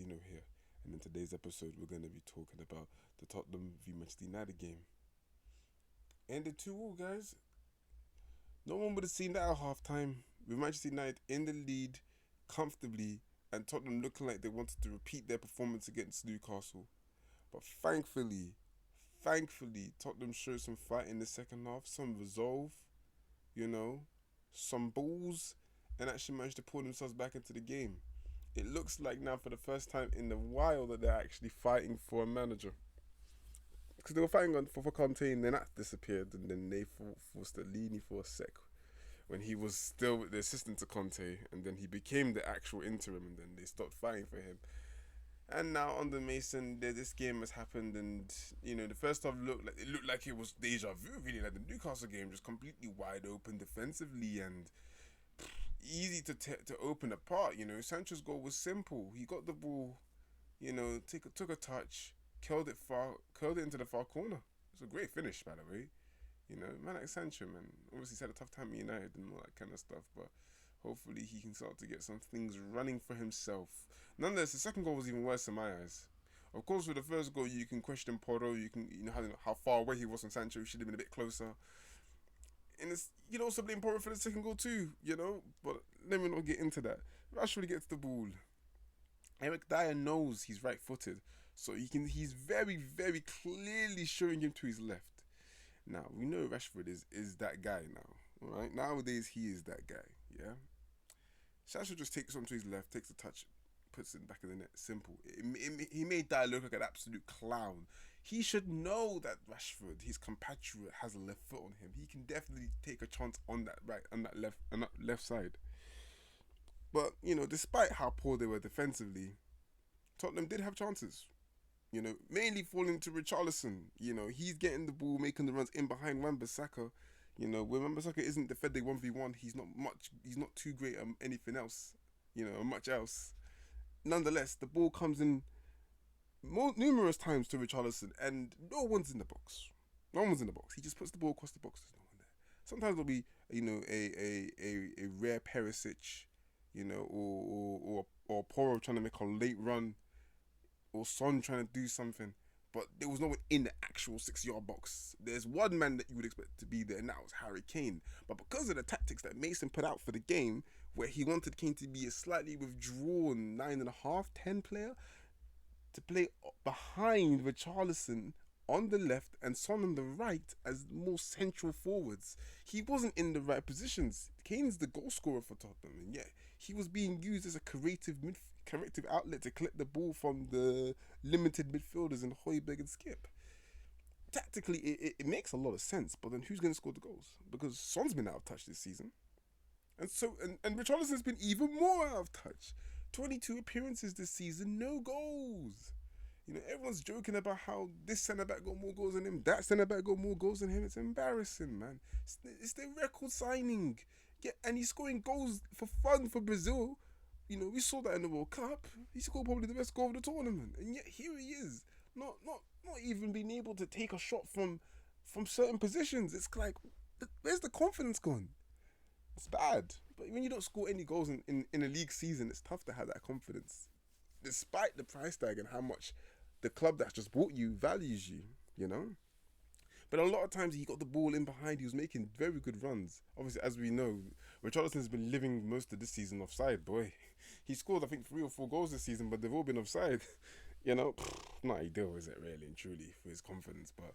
Zeno here, and in today's episode, we're going to be talking about the Tottenham v Manchester United game. Ended 2-2, guys. No one would have seen that at half time, with Manchester United in the lead comfortably, and Tottenham looking like they wanted to repeat their performance against Newcastle. But thankfully, Tottenham showed some fight in the second half, some resolve, you know, some balls, and actually managed to pull themselves back into the game. It looks like now for the first time in a while that they're actually fighting for a manager. Because they were fighting for Conte and then that disappeared, and then they forced Stellini for a sec when he was still the assistant to Conte, and then he became the actual interim, and then they stopped fighting for him. And now under Mason, this game has happened, and the first half looked like it was deja vu, really, like the Newcastle game, just completely wide open defensively and easy to open apart. Sancho's goal was simple. He got the ball, took a touch, curled it into the far corner. It's a great finish, by the way. Man like Sancho, man, obviously he's had a tough time at United and all that kind of stuff, but hopefully he can start to get some things running for himself. Nonetheless, the second goal was even worse in my eyes. Of course, with the first goal, you can question Porro. You can, how far away he was from Sancho. He should have been a bit closer. And you can also blame Porro for the second goal too. But let me not get into that. Rashford gets the ball. Eric Dyer knows he's right-footed, so he's very, very clearly showing him to his left. Now we know Rashford is that guy now. All right, nowadays he is that guy. Yeah. Sancho just takes onto his left, takes a touch, puts it back in the net. Simple. He made that look like an absolute clown. He should know that Rashford, his compatriot, has a left foot on him. He can definitely take a chance on that left side. But despite how poor they were defensively, Tottenham did have chances. Mainly falling to Richarlison. He's getting the ball, making the runs in behind Wan-Bissaka. When Wan-Bissaka isn't defending 1v1, he's not too great at anything else, much else. Nonetheless, the ball comes in numerous times to Richarlison, and no one's in the box. No one's in the box. He just puts the ball across the box. There's no one there. Sometimes there'll be, a rare Perisic, or Porro trying to make a late run, or Son trying to do something, but there was no one in the actual 6-yard box. There's one man that you would expect to be there, and that was Harry Kane. But because of the tactics that Mason put out for the game, where he wanted Kane to be a slightly withdrawn 9.5, 10 player, to play behind Richarlison on the left and Son on the right as more central forwards, he wasn't in the right positions. Kane's the goal scorer for Tottenham, and yet he was being used as a corrective outlet to collect the ball from the limited midfielders in Højbjerg and Skip. Tactically, it makes a lot of sense, but then who's going to score the goals? Because Son's been out of touch this season, and Richarlison's been even more out of touch. 22 appearances this season, no goals. Everyone's joking about how this centre-back got more goals than him, that centre-back got more goals than him. It's embarrassing, man. It's their record signing. Yeah, and he's scoring goals for fun for Brazil. We saw that in the World Cup. He scored probably the best goal of the tournament, and yet here he is, not even being able to take a shot from certain positions. It's like, where's the confidence gone? It's bad. But when you don't score any goals in a league season, it's tough to have that confidence, despite the price tag and how much the club that's just bought you values you. But a lot of times he got the ball in behind. He was making very good runs. Obviously, as we know, Richarlison's been living most of this season offside. Boy, he scored I think 3 or 4 goals this season, but they've all been offside. Not ideal, is it really and truly for his confidence? But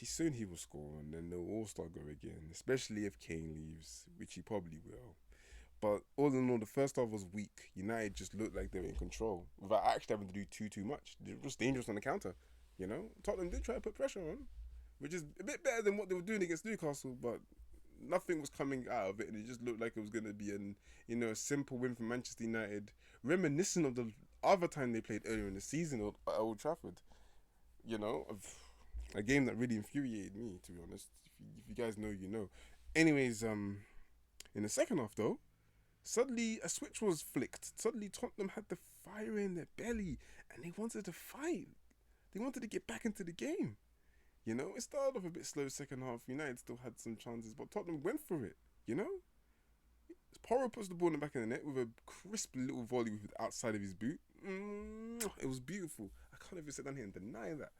soon he will score, and then they'll all start go again. Especially if Kane leaves, which he probably will. But all in all, the first half was weak. United just looked like they were in control without actually having to do too much. They were just dangerous on the counter. Tottenham did try to put pressure on, which is a bit better than what they were doing against Newcastle, but nothing was coming out of it, and it just looked like it was going to be a simple win for Manchester United, reminiscent of the other time they played earlier in the season at Old Trafford. Of a game that really infuriated me, to be honest. If you guys know, you know. Anyways, in the second half though, suddenly a switch was flicked. Suddenly Tottenham had the fire in their belly, and they wanted to fight. They wanted to get back into the game. It started off a bit slow second half. United still had some chances, but Tottenham went for it. Porro puts the ball in the back of the net with a crisp little volley with the outside of his boot. It was beautiful. I can't even sit down here and deny that.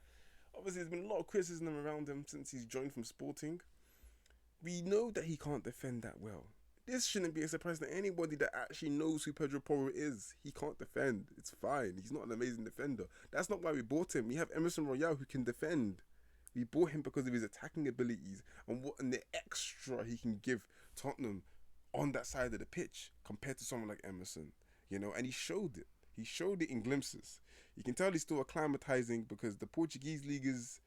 Obviously, there's been a lot of criticism around him since he's joined from Sporting. We know that he can't defend that well. This shouldn't be a surprise to anybody that actually knows who Pedro Porro is. He can't defend. It's fine. He's not an amazing defender. That's not why we bought him. We have Emerson Royale who can defend. We bought him because of his attacking abilities and the extra he can give Tottenham on that side of the pitch compared to someone like Emerson. And he showed it. He showed it in glimpses. You can tell he's still acclimatizing because the Portuguese league is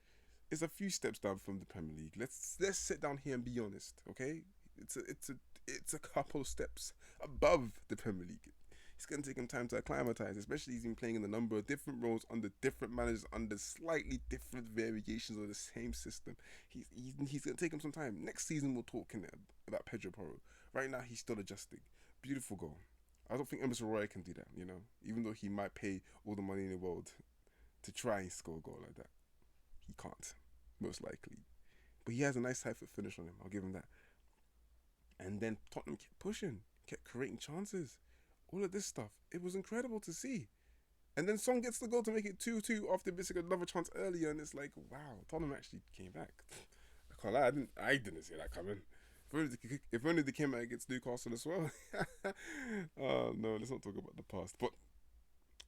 a few steps down from the Premier League. Let's sit down here and be honest, okay? It's a couple of steps above the Premier League. It's going to take him time to acclimatise, especially he's been playing in a number of different roles under different managers, under slightly different variations of the same system. He's going to take him some time. Next season we'll talk about Pedro Porro. Right now he's still adjusting. Beautiful goal. I don't think Emerson Roy can do that, even though he might pay all the money in the world to try and score a goal like that. He can't, most likely. But he has a nice side foot finish on him. I'll give him that. And then Tottenham kept pushing, kept creating chances. All of this stuff. It was incredible to see. And then Son gets the goal to make it 2-2 after missing another chance earlier. And it's like, wow, Tottenham actually came back. I can't lie, I didn't see that coming. If only they came out against Newcastle as well. Oh, no, let's not talk about the past. But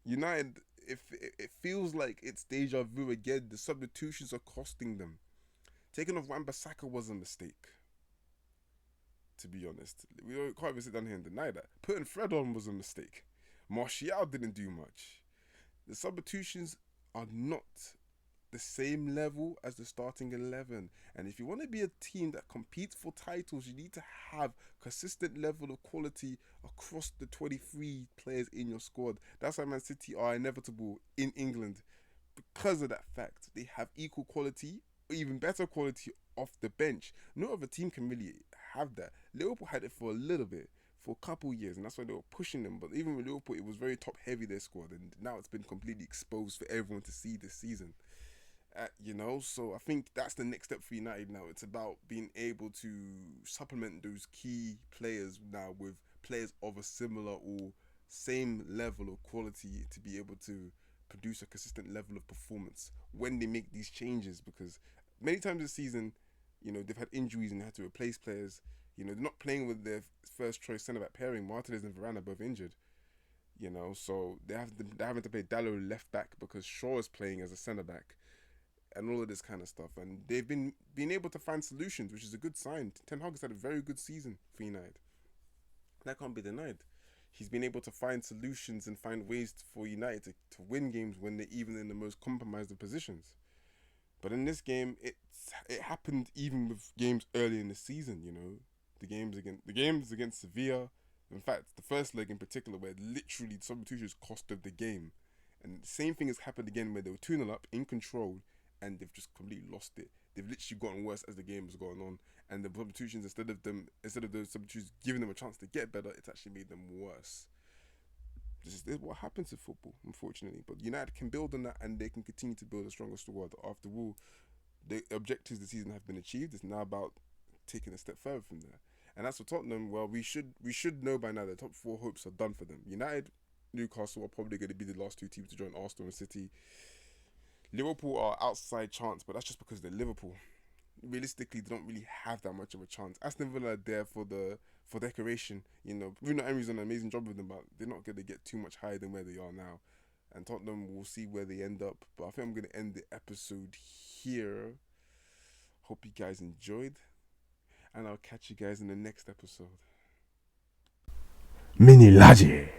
United, it feels like it's deja vu again. The substitutions are costing them. Taking off Wan-Bissaka was a mistake, to be honest. We can't even sit down here and deny that. Putting Fred on was a mistake. Martial didn't do much. The substitutions are not the same level as the starting 11. And if you want to be a team that competes for titles, you need to have consistent level of quality across the 23 players in your squad. That's why Man City are inevitable in England. Because of that fact, they have equal quality, or even better quality off the bench. No other team can really have that. Liverpool had it for a little bit, for a couple years, and that's why they were pushing them. But even with Liverpool, it was very top heavy, their squad, and now it's been completely exposed for everyone to see this season. So I think that's the next step for United now. It's about being able to supplement those key players now with players of a similar or same level of quality to be able to produce a consistent level of performance when they make these changes, because many times this season, they've had injuries and had to replace players. They're not playing with their first choice centre-back pairing. Martinez and Varane are both injured. So they're having to play Dallo left back because Shaw is playing as a centre-back and all of this kind of stuff. And they've been able to find solutions, which is a good sign. Ten Hag has had a very good season for United. That can't be denied. He's been able to find solutions and find ways for United to win games when they're even in the most compromised of positions. But in this game, it happened even with games early in the season. The games against Sevilla. In fact, the first leg in particular, where literally substitutions costed the game, and the same thing has happened again where they were 2-0 up in control, and they've just completely lost it. They've literally gotten worse as the game has gone on, and the substitutions instead of those substitutions giving them a chance to get better, it's actually made them worse. This is what happens to football, unfortunately. But United can build on that, and they can continue to build a stronger squad. After all, the objectives this season have been achieved. It's now about taking a step further from there. And as for Tottenham, well, we should know by now the top 4 hopes are done for them. United, Newcastle are probably going to be the last 2 teams to join Arsenal and City. Liverpool are outside chance, but that's just because they're Liverpool. Realistically, they don't really have that much of a chance. Aston Villa are there for decoration. Bruno Emery's done an amazing job with them, but they're not going to get too much higher than where they are now. And Tottenham, we'll see where they end up. But I think I'm going to end the episode here. Hope you guys enjoyed, and I'll catch you guys in the next episode. Mini Laje.